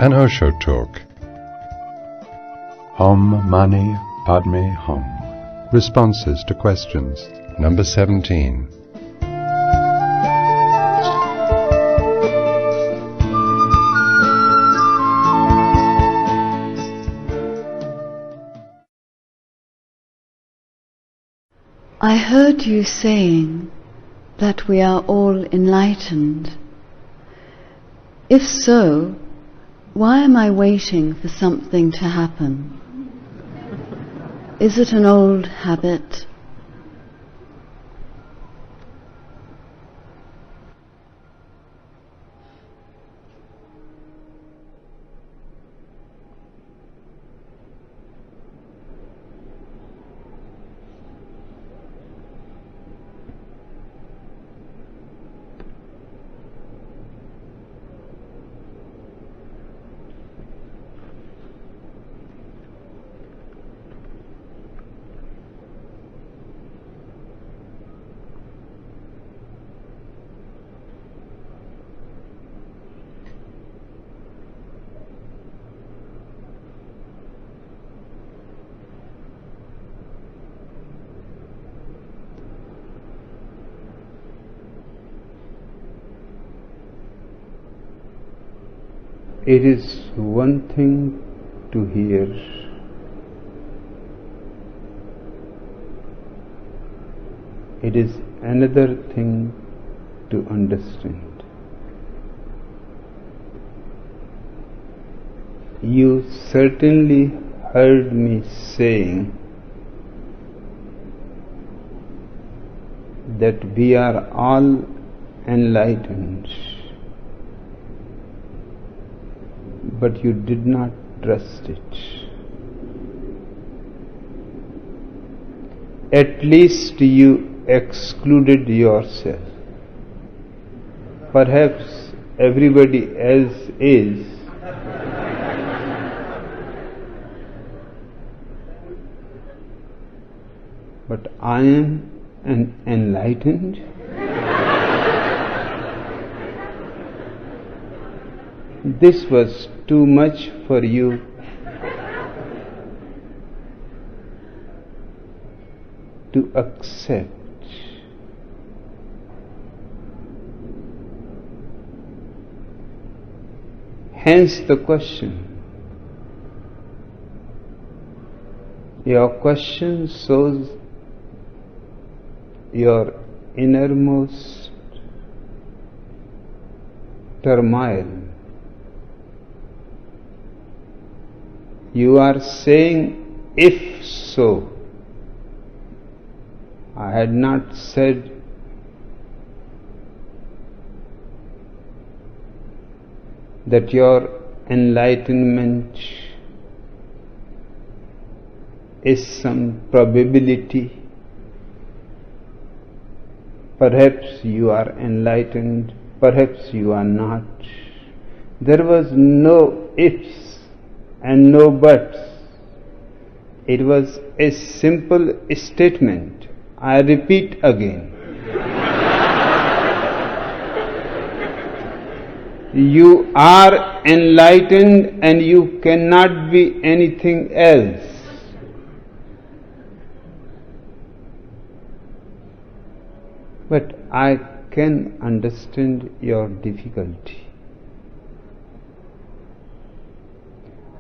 An Osho Talk. Om Mani Padme Hum. Responses to questions. Number 17. I heard you saying that we are all enlightened. If so, why am I waiting for something to happen? Is it an old habit? It is one thing to hear, it is another thing to understand. You certainly heard me saying that we are all enlightened, but you did not trust it. At least you excluded yourself. Perhaps everybody else is. But I am an enlightened. This was too much for you. To accept. Hence the question. Your question shows your innermost turmoil. You are saying, if so. I had not said that your enlightenment is some probability. Perhaps you are enlightened, perhaps you are not. There was no ifs and no buts. It was a simple statement. I repeat again. You are enlightened and you cannot be anything else. But I can understand your difficulty.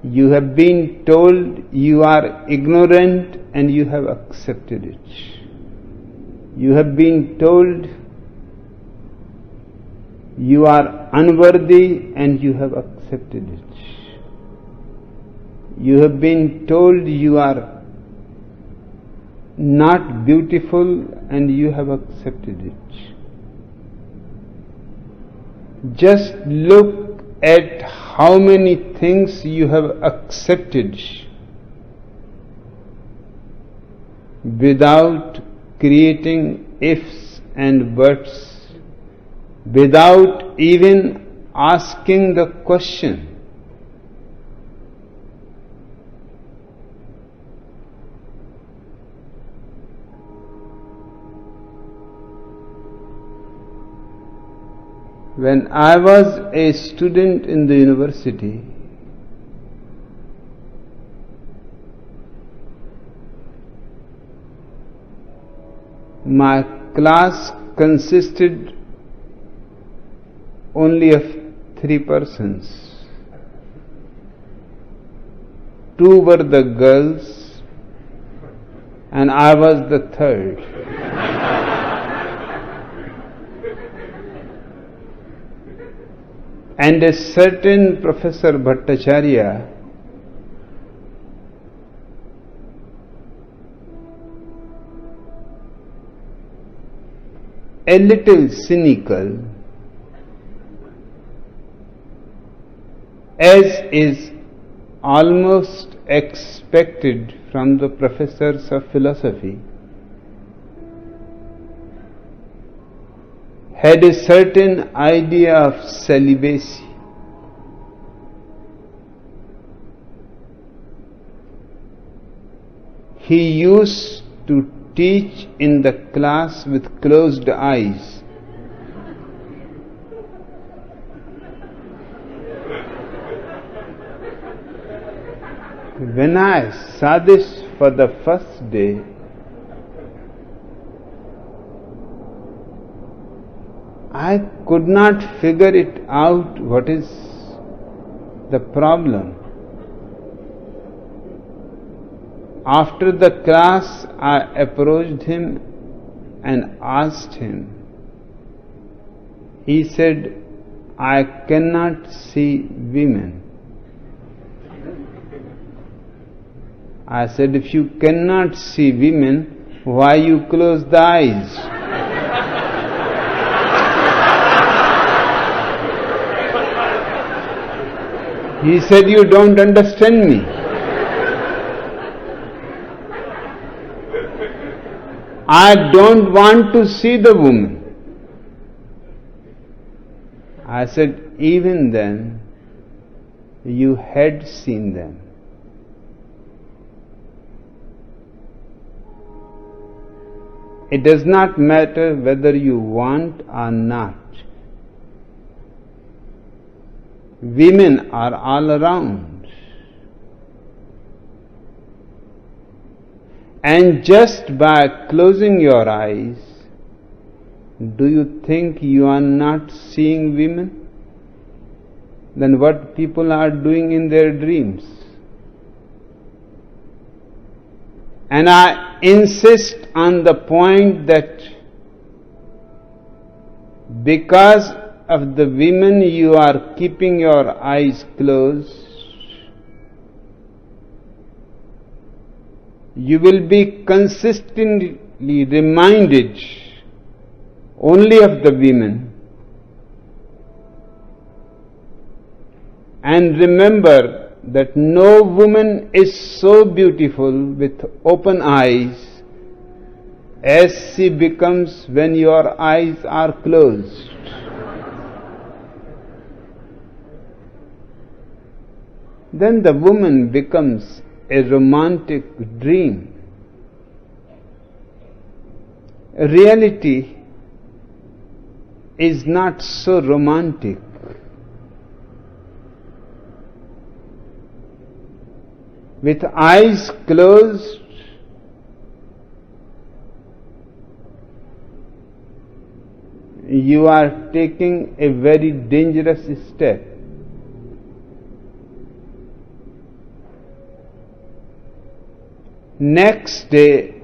You have been told you are ignorant and you have accepted it. You have been told you are unworthy and you have accepted it. You have been told you are not beautiful and you have accepted it. Just look at how many things you have accepted without creating ifs and buts, without even asking the question. When I was a student in the university, My class consisted only of 3 persons. 2 were the girls and I was the third. And a certain Professor Bhattacharya a little cynical, as is almost expected from the professors of philosophy, had a certain idea of celibacy. He used to teach in the class with closed eyes. When I saw this for the first day, I could not figure it out what is the problem. After the class, I approached him and asked him. He said, I cannot see women. I said, if you cannot see women, why you close the eyes? He said, you don't understand me. I don't want to see the woman. I said, even then, you had seen them. It does not matter whether you want or not. Women are all around. And just by closing your eyes, do you think you are not seeing women? Then what people are doing in their dreams? And I insist on the point that because of the women you are keeping your eyes closed, you will be consistently reminded only of the women. And remember that no woman is so beautiful with open eyes as she becomes when your eyes are closed. Then the woman becomes a romantic dream. Reality is not so romantic. With eyes closed, you are taking a very dangerous step. Next day,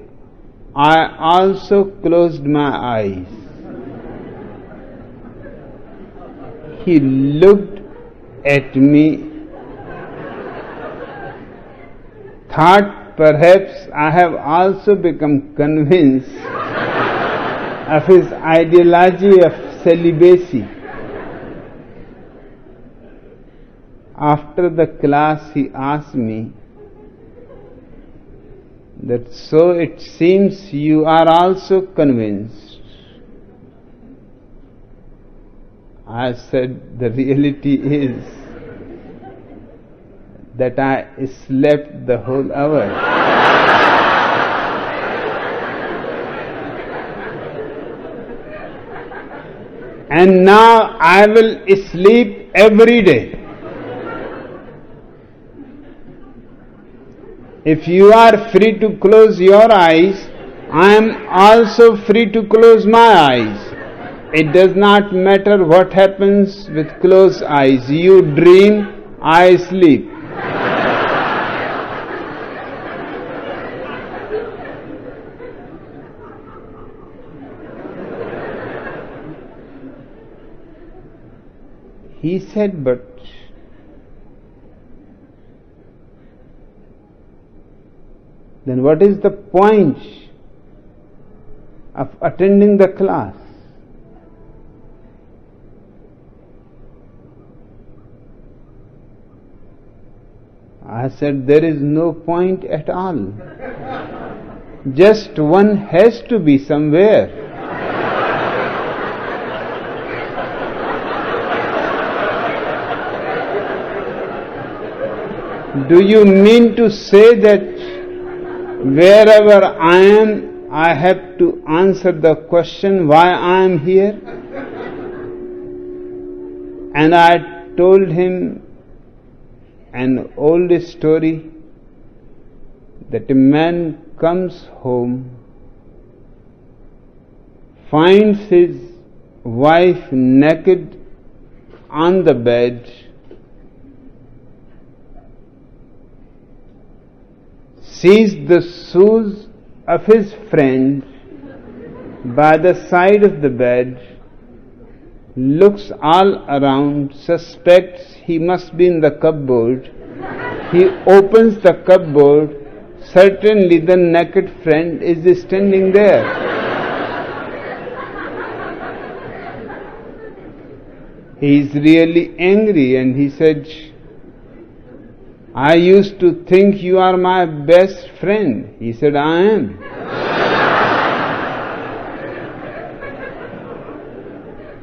I also closed my eyes. He looked at me, thought perhaps I have also become convinced of his ideology of celibacy. After the class, he asked me that, so it seems you are also convinced. I said, the reality is that I slept the whole hour. And now I will sleep every day. If you are free to close your eyes, I am also free to close my eyes. It does not matter what happens with closed eyes. You dream, I sleep. He said, but then what is the point of attending the class? I said, there is no point at all. Just one has to be somewhere. Do you mean to say that wherever I am, I have to answer the question why I am here? And I told him an old story that a man comes home, finds his wife naked on the bed, sees the shoes of his friend by the side of the bed, looks all around, suspects he must be in the cupboard. He opens the cupboard. Certainly the naked friend is standing there. He is really angry and he said, I used to think you are my best friend. He said, I am.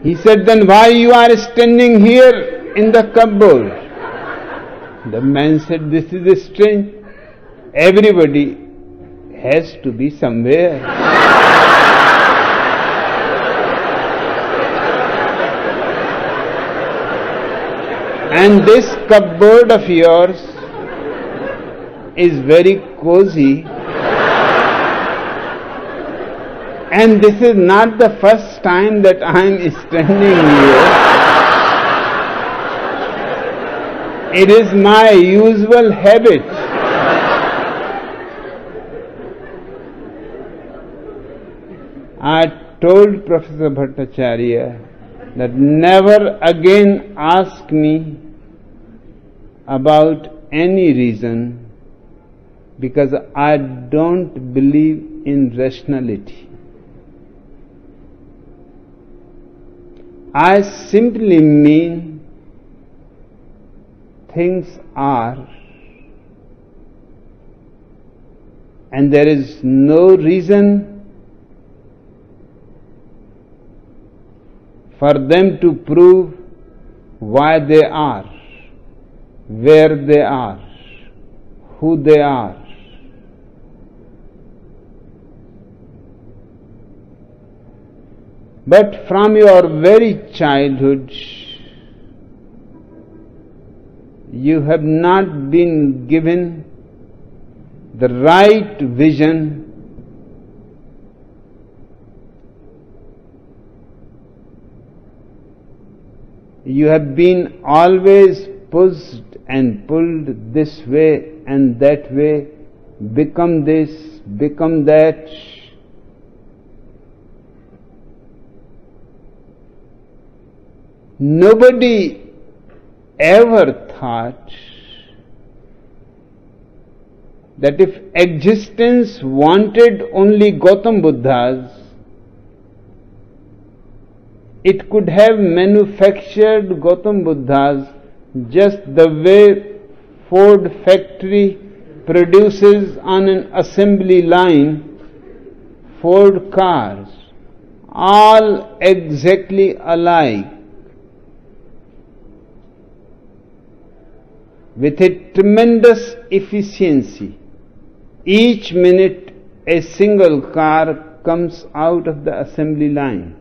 He said, then why you are standing here in the cupboard? The man said, this is strange. Everybody has to be somewhere. And this cupboard of yours is very cozy. And this is not the first time that I am standing here. It is my usual habit. I told Professor Bhattacharya that never again ask me about any reason, because I don't believe in rationality. I simply mean things are, and there is no reason for them to prove why they are, where they are, who they are. But from your very childhood, you have not been given the right vision you have been always pushed and pulled this way and that way, become this, become that. Nobody ever thought that if existence wanted only Gautam Buddhas, it could have manufactured Gautam Buddhas just the way Ford factory produces on an assembly line Ford cars, all exactly alike, with a tremendous efficiency. Each minute a single car comes out of the assembly line,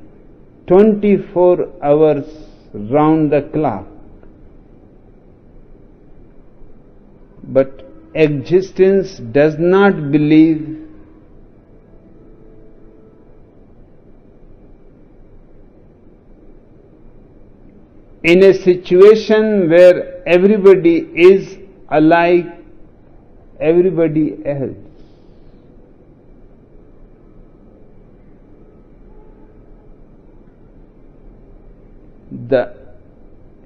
24 hours round the clock. But existence does not believe in a situation where everybody is alike everybody else. The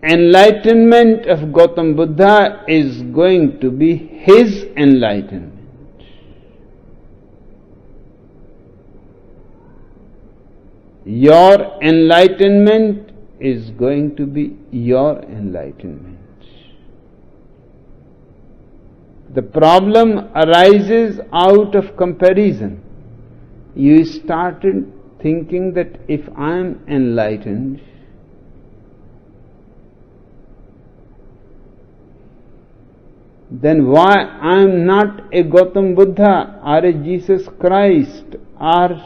enlightenment of Gautam Buddha is going to be his enlightenment. Your enlightenment is going to be your enlightenment. The problem arises out of comparison. You started thinking that if I am enlightened, then why I am not a Gautam Buddha or a Jesus Christ or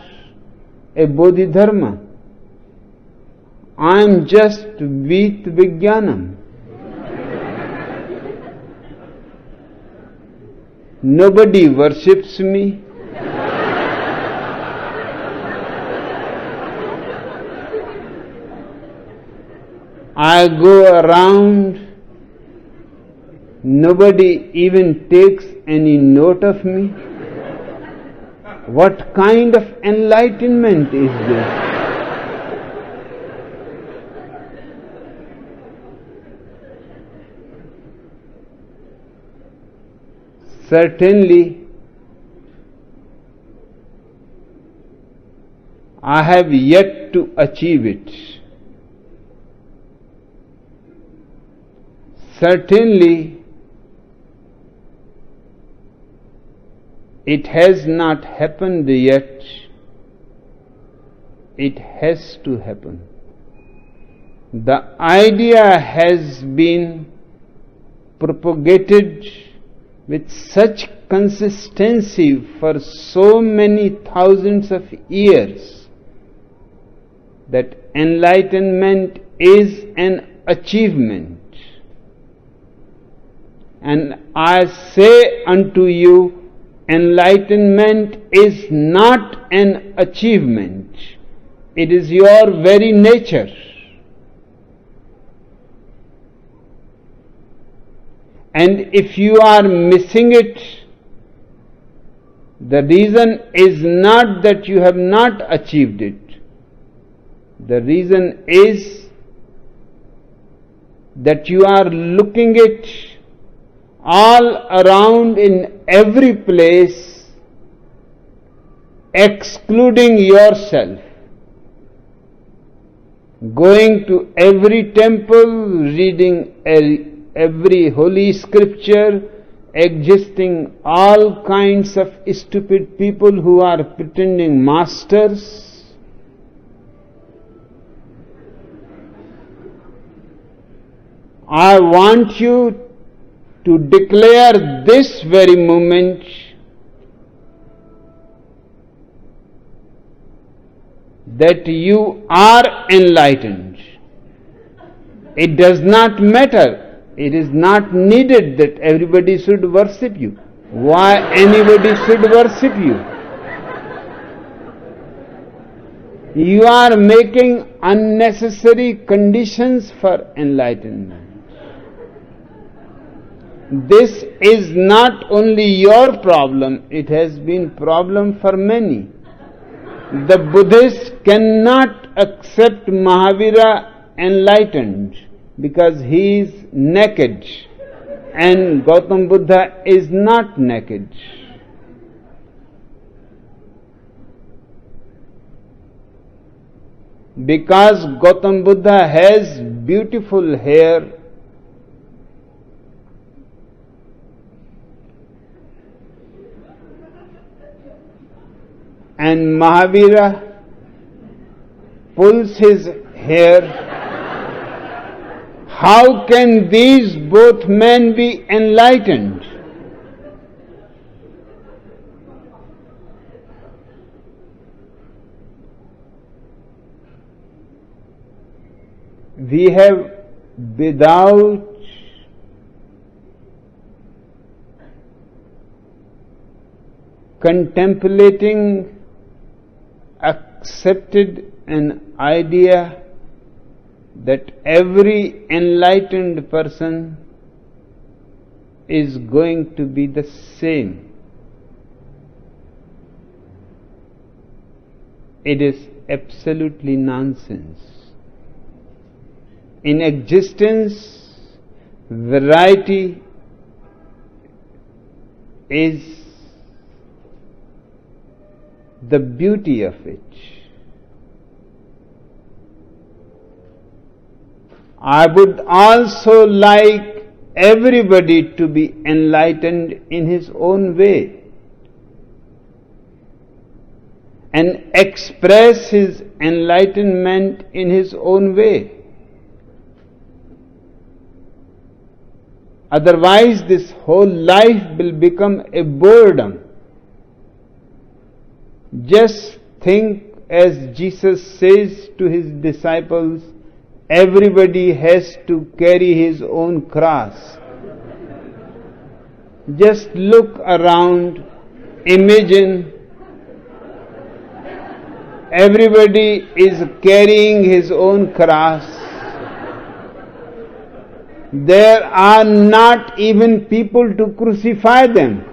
a Bodhidharma? I am just Vit Vijnanam. Nobody worships me. I go around. Nobody even takes any note of me. What kind of enlightenment is this? Certainly, I have yet to achieve it. Certainly, it has not happened yet. It has to happen. The idea has been propagated with such consistency for so many thousands of years that enlightenment is an achievement. And I say unto you, enlightenment is not an achievement. It is your very nature. And if you are missing it, the reason is not that you have not achieved it. The reason is that you are looking it all around in every place, excluding yourself. Going to every temple, reading every holy scripture, existing all kinds of stupid people who are pretending masters. I want you to declare this very moment that you are enlightened. It does not matter. It is not needed that everybody should worship you. Why anybody should worship you? You are making unnecessary conditions for enlightenment. This is not only your problem, it has been problem for many. The Buddhists cannot accept Mahavira enlightened because he is naked and Gautam Buddha is not naked. Because Gautam Buddha has beautiful hair, and Mahavira pulls his hair, how can these both men be enlightened? We have, without contemplating, accepted an idea that every enlightened person is going to be the same. It is absolutely nonsense. In existence, variety is the beauty of it. I would also like everybody to be enlightened in his own way and express his enlightenment in his own way. Otherwise, this whole life will become a burden. Just think, as Jesus says to his disciples, everybody has to carry his own cross. Just look around, imagine everybody is carrying his own cross. There are not even people to crucify them,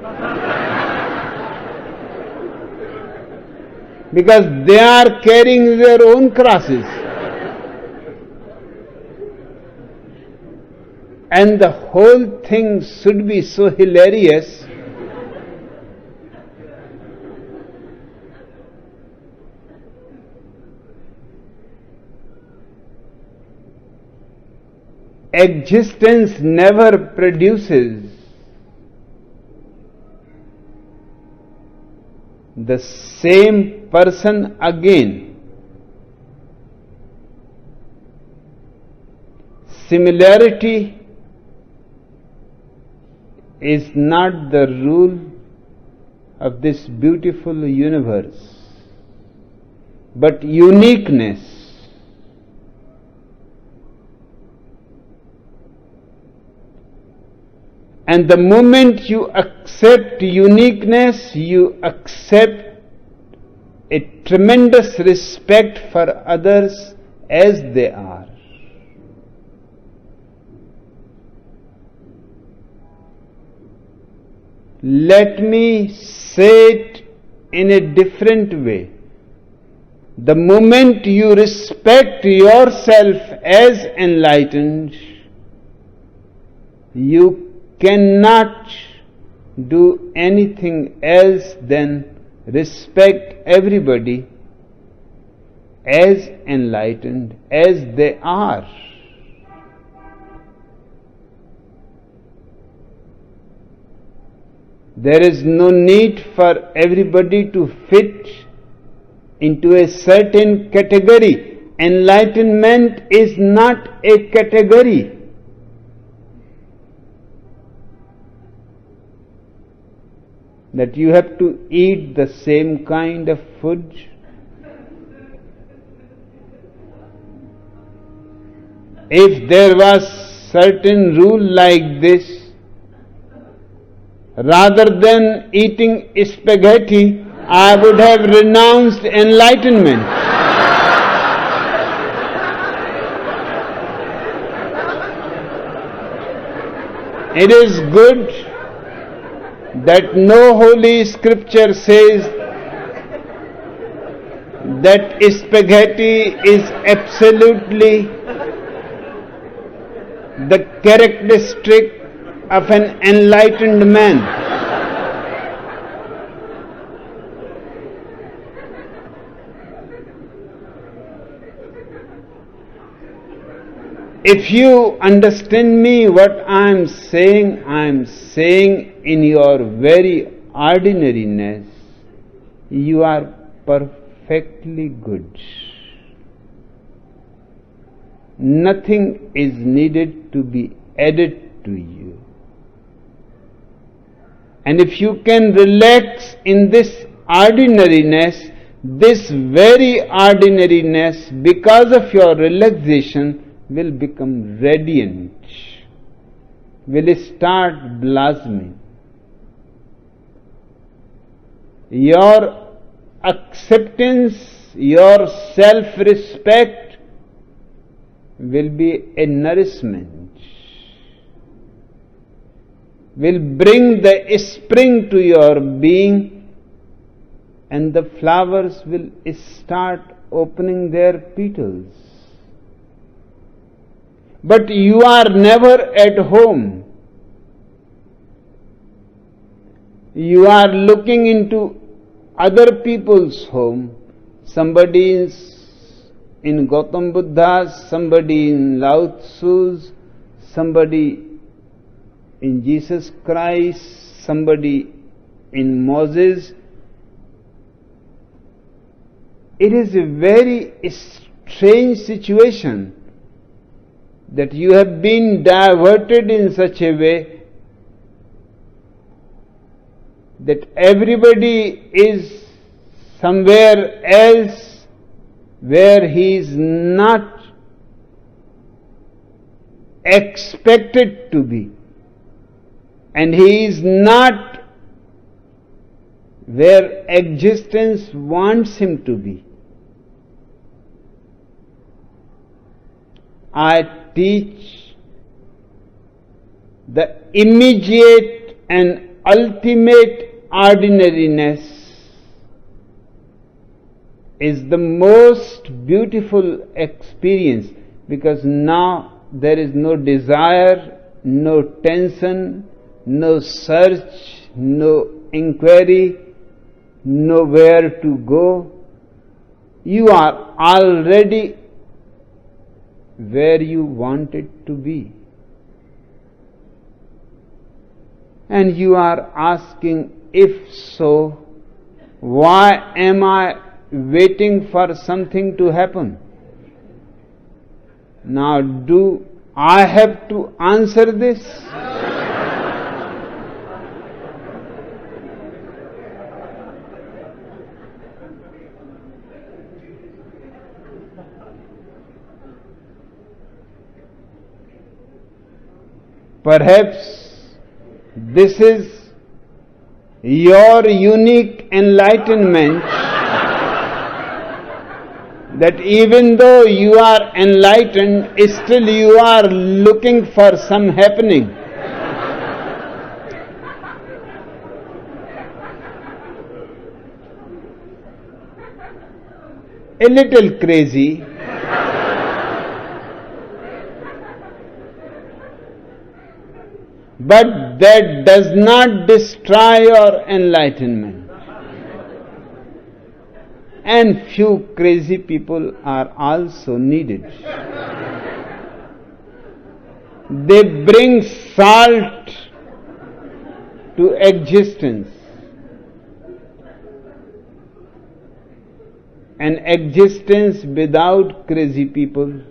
because they are carrying their own crosses. And the whole thing should be so hilarious. Existence never produces the same person again. Similarity is not the rule of this beautiful universe, but uniqueness. And the moment you accept uniqueness, you accept a tremendous respect for others as they are. Let me say it in a different way. The moment you respect yourself as enlightened, you cannot do anything else than respect everybody as enlightened as they are. There is no need for everybody to fit into a certain category. Enlightenment is not a category. That you have to eat the same kind of food. If there was certain rule like this, rather than eating spaghetti, I would have renounced enlightenment. It is good that no holy scripture says that spaghetti is absolutely the characteristic of an enlightened man. If you understand me, what I am saying in your very ordinariness, you are perfectly good. Nothing is needed to be added to you. And if you can relax in this ordinariness, this very ordinariness, because of your relaxation, will become radiant, will start blossoming. Your acceptance, your self-respect will be a nourishment, will bring the spring to your being, and the flowers will start opening their petals. But you are never at home. You are looking into other people's home. Somebody is in Gautam Buddha's, somebody in Lao Tzu's, somebody in Jesus Christ, somebody in Moses. It is a very strange situation that you have been diverted in such a way that everybody is somewhere else where he is not expected to be, and he is not where existence wants him to be. I teach the immediate and ultimate ordinariness is the most beautiful experience, because now there is no desire, no tension, no search, no inquiry, nowhere to go. You are already where you wanted to be. And you are asking, if so, why am I waiting for something to happen? Now, do I have to answer this? Perhaps this is your unique enlightenment, that even though you are enlightened, still you are looking for some happening. A little crazy. But that does not destroy your enlightenment. And few crazy people are also needed. They bring salt to existence. An existence without crazy people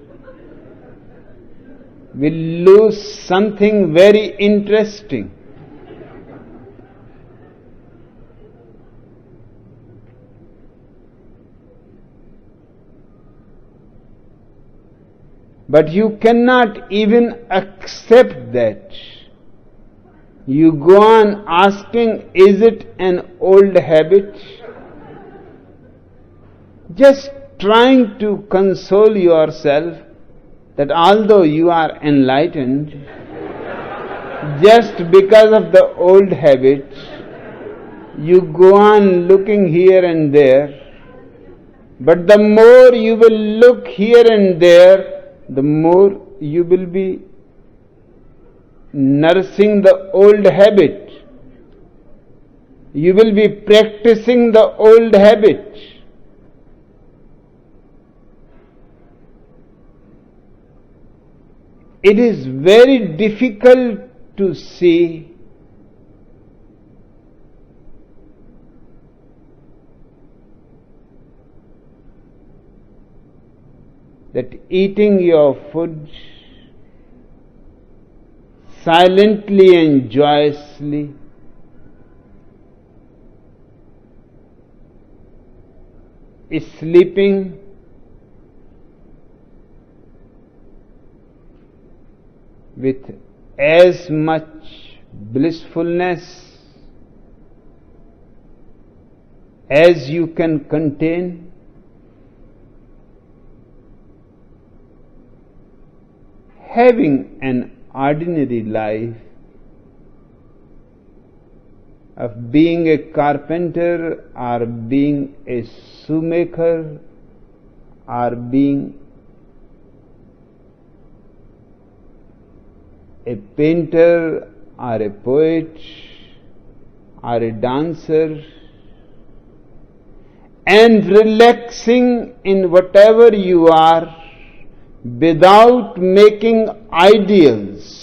will lose something very interesting. But you cannot even accept that. You go on asking, is it an old habit? Just trying to console yourself that although you are enlightened, just because of the old habit, you go on looking here and there. But the more you will look here and there, the more you will be nursing the old habit. You will be practicing the old habit. It is very difficult to see that eating your food silently and joyously sleeping with as much blissfulness as you can contain, having an ordinary life, of being a carpenter or being a shoemaker or being a painter or a poet or a dancer, and relaxing in whatever you are without making ideals.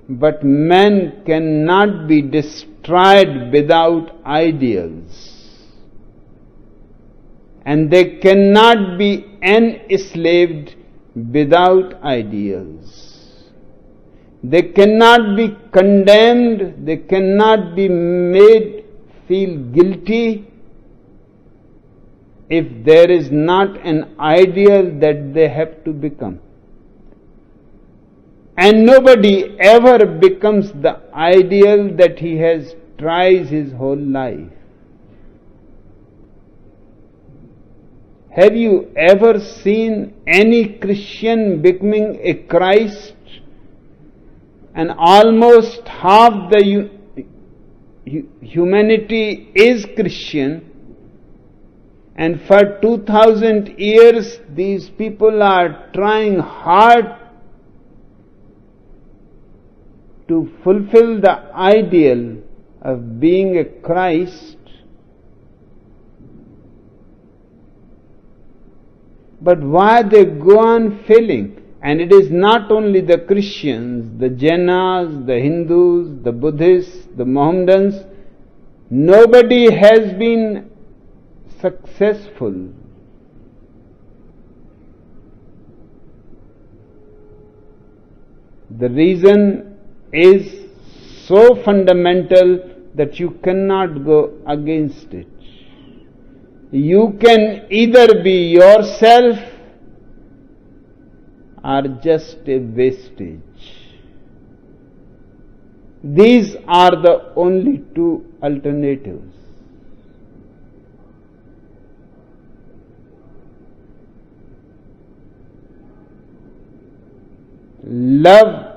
But man cannot be destroyed without ideals, and they cannot be enslaved without ideals. They cannot be condemned, they cannot be made feel guilty if there is not an ideal that they have to become. And nobody ever becomes the ideal that he has tried his whole life. Have you ever seen any Christian becoming a Christ? And almost half the humanity is Christian, and for 2000 years these people are trying hard to fulfill the ideal of being a Christ. But why they go on failing? And it is not only the Christians, the Jainas, the Hindus, the Buddhists, the Mohammedans. Nobody has been successful. The reason is so fundamental that you cannot go against it. You can either be yourself or just a wastage. These are the only two alternatives. Love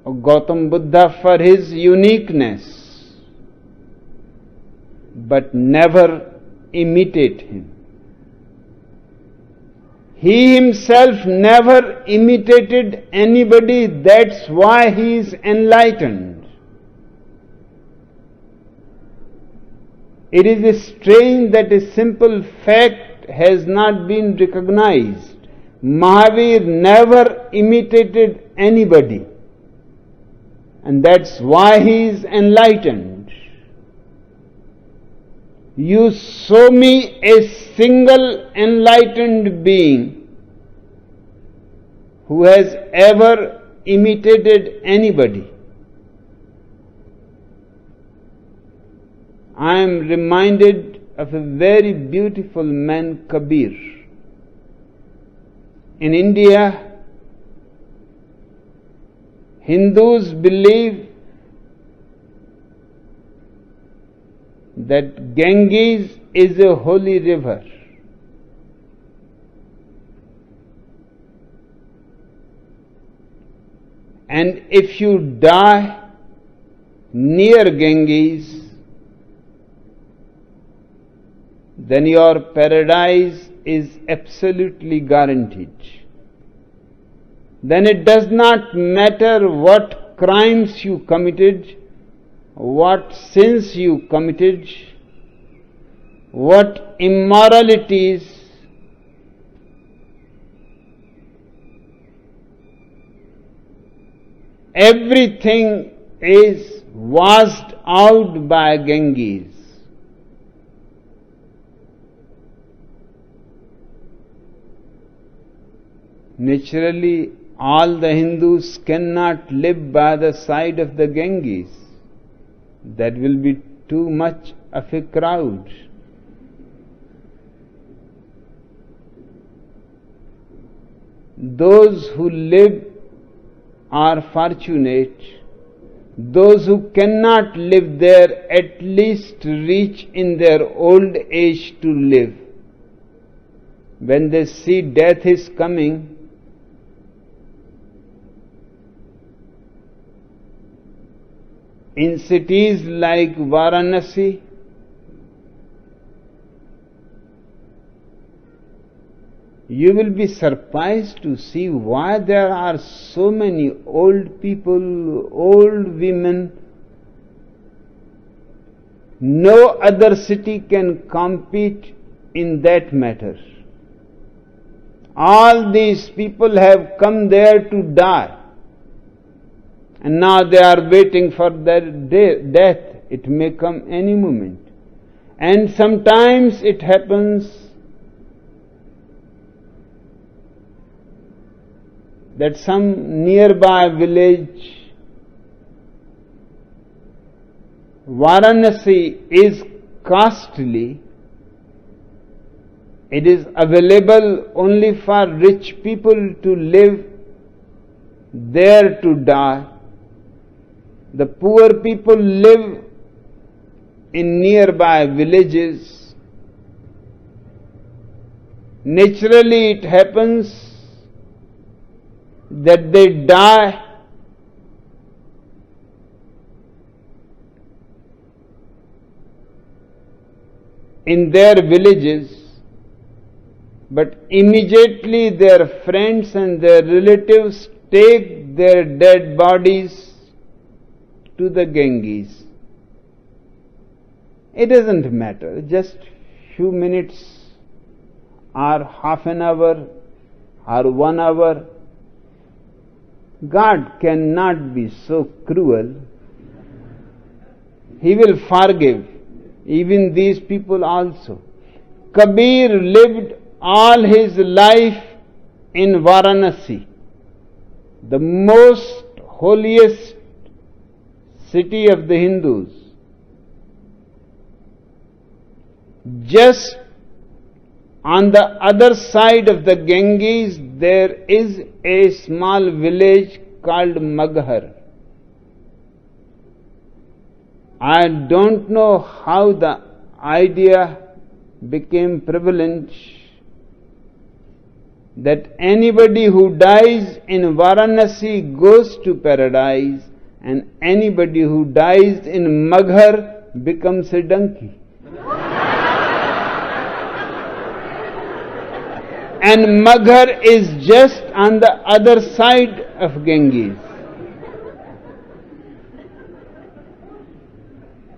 Gautam Buddha for his uniqueness, but never imitate him. He himself never imitated anybody, that's why he is enlightened. It is strange that a simple fact has not been recognized. Mahavir never imitated anybody, and that's why he is enlightened. You show me a single enlightened being who has ever imitated anybody. I am reminded of a very beautiful man, Kabir. In India, Hindus believe that Ganges is a holy river. And if you die near Ganges, then your paradise is absolutely guaranteed. Then it does not matter what crimes you committed, what sins you committed, what immoralities, everything is washed out by Ganges. Naturally, all the Hindus cannot live by the side of the Ganges. That will be too much of a crowd. Those who live are fortunate, those who cannot live there at least reach in their old age to live. When they see death is coming, in cities like Varanasi, you will be surprised to see why there are so many old people, old women. No other city can compete in that matter. All these people have come there to die, and now they are waiting for their death. It may come any moment. And sometimes it happens that some nearby village, Varanasi is costly. It is available only for rich people to live, there to die. The poor people live in nearby villages. Naturally, it happens that they die in their villages, but immediately their friends and their relatives take their dead bodies to the Ganges. It doesn't matter, just few minutes or half an hour or 1 hour. God cannot be so cruel. He will forgive even these people also. Kabir lived all his life in Varanasi, the most holiest city of the Hindus. Just on the other side of the Ganges, there is a small village called Maghar. I don't know how the idea became prevalent that anybody who dies in Varanasi goes to paradise, and anybody who dies in Maghar becomes a donkey. And Maghar is just on the other side of Ganges.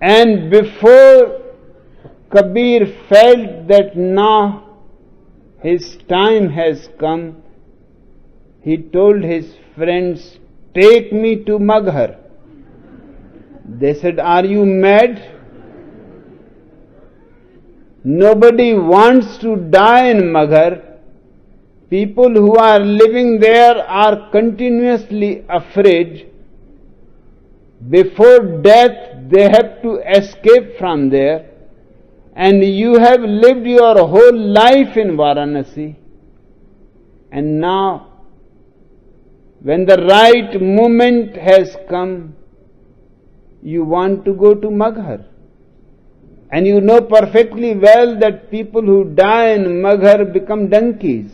And before Kabir felt that now his time has come, he told his friends, "Take me to Maghar." They said, "Are you mad? Nobody wants to die in Maghar. People who are living there are continuously afraid. Before death, they have to escape from there. And you have lived your whole life in Varanasi. And now, when the right moment has come, you want to go to Maghar. And you know perfectly well that people who die in Maghar become donkeys."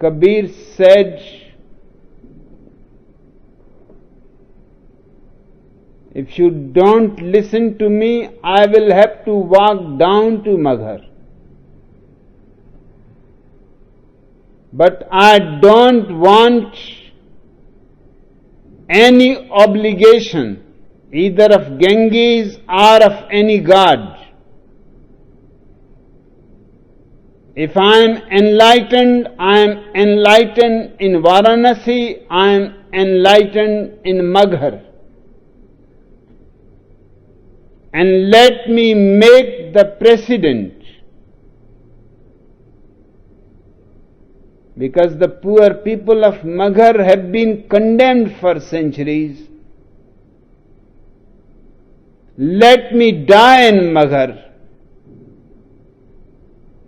Kabir said, "If you don't listen to me, I will have to walk down to Maghar. But I don't want any obligation, either of Ganges or of any god. If I am enlightened, I am enlightened in Varanasi, I am enlightened in Maghar. And let me make the precedent, because the poor people of Maghar have been condemned for centuries. Let me die in Maghar,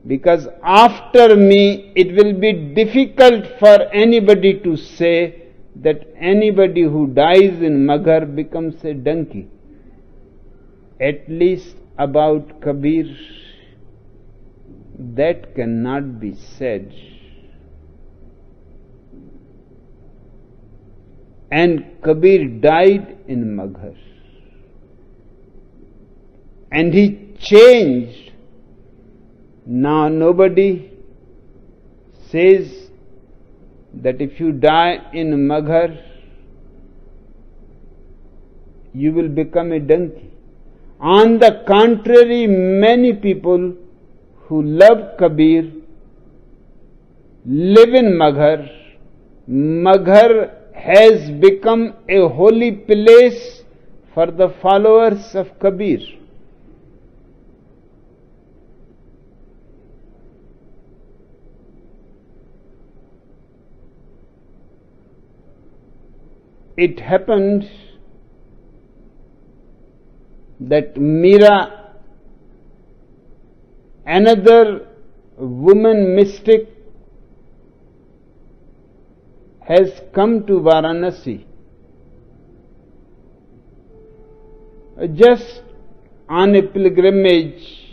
because after me it will be difficult for anybody to say that anybody who dies in Maghar becomes a donkey. At least about Kabir, that cannot be said. And Kabir died in Maghar. And he changed. Now nobody says that if you die in Maghar, you will become a donkey. On the contrary, many people who love Kabir live in Maghar. Maghar has become a holy place for the followers of Kabir. It happened that Meera, another woman mystic, has come to Varanasi just on a pilgrimage